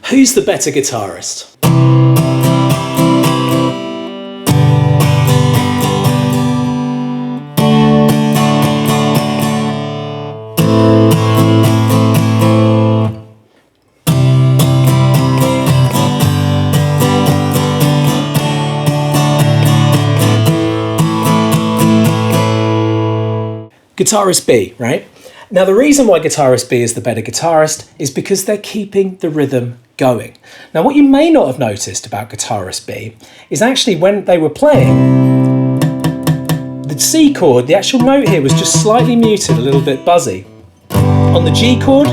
Who's the better guitarist? Guitarist B, right? Now the reason why guitarist B is the better guitarist is because they're keeping the rhythm going. Now what you may not have noticed about guitarist B is actually when they were playing, the C chord, the actual note here was just slightly muted, a little bit buzzy. On the G chord,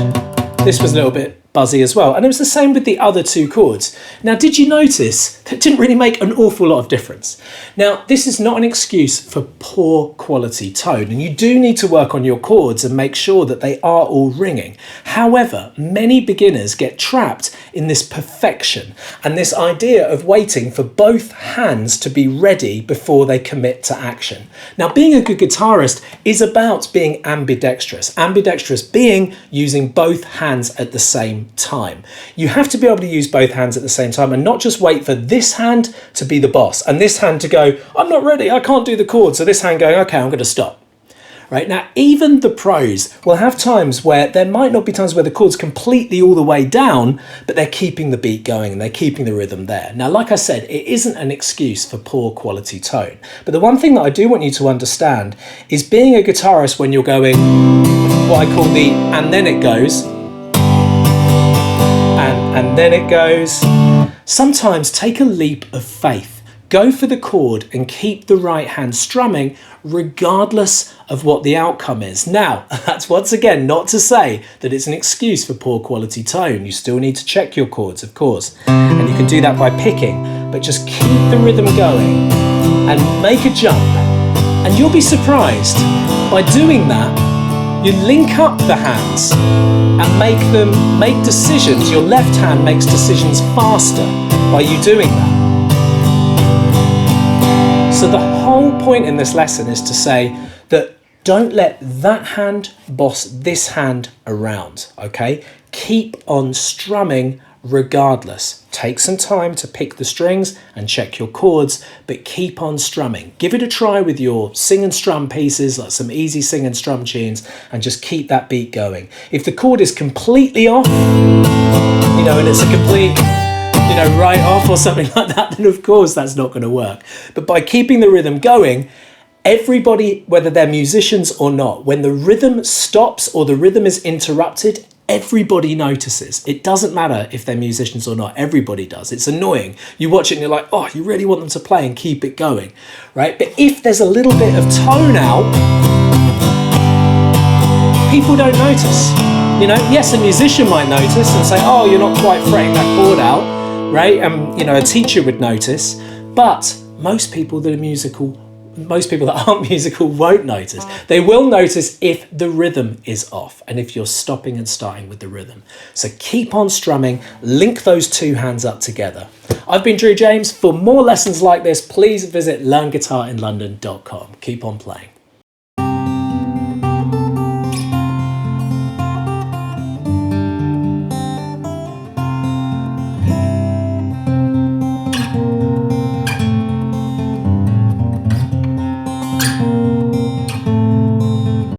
this was a little bit buzzy as well. And it was the same with the other two chords. Now, did you notice that it didn't really make an awful lot of difference? Now, this is not an excuse for poor quality tone, and you do need to work on your chords and make sure that they are all ringing. However, many beginners get trapped in this perfection and this idea of waiting for both hands to be ready before they commit to action. Now, being a good guitarist is about being ambidextrous. Ambidextrous being using both hands at the same time. You have to be able to use both hands at the same time and not just wait for this hand to be the boss and this hand to go, I'm not ready, I can't do the chord. So this hand going, okay, I'm going to stop. Right now, even the pros will have times where there might not be times where the chord's completely all the way down, but they're keeping the beat going and they're keeping the rhythm there. Now, like I said, it isn't an excuse for poor quality tone. But the one thing that I do want you to understand is being a guitarist when you're going what I call the and then it goes, and then it goes. Sometimes take a leap of faith. Go for the chord and keep the right hand strumming regardless of what the outcome is. Now, that's once again not to say that it's an excuse for poor quality tone. You still need to check your chords, of course, and you can do that by picking, but just keep the rhythm going and make a jump. And you'll be surprised, by doing that, you link up the hands and make them make decisions. Your left hand makes decisions faster by you doing that. So the whole point in this lesson is to say that don't let that hand boss this hand around, okay? Keep on strumming regardless. Take some time to pick the strings and check your chords, but keep on strumming. Give it a try with your sing and strum pieces, like some easy sing and strum tunes, and just keep that beat going. If the chord is completely off, and it's a complete, right off or something like that, then of course that's not going to work. But by keeping the rhythm going, everybody, whether they're musicians or not, when the rhythm stops or the rhythm is interrupted, everybody notices. It doesn't matter if they're musicians or not, everybody does. It's annoying. You watch it and you're like, oh, you really want them to play and keep it going, right? But if there's a little bit of tone out, people don't notice. Yes, a musician might notice and say, oh, you're not quite fretting that chord out, right? And, a teacher would notice, but most people that aren't musical won't notice. They will notice if the rhythm is off and if you're stopping and starting with the rhythm. So keep on strumming, link those two hands up together. I've been Drue James. For more lessons like this, please visit learnguitarinlondon.com. Keep on playing.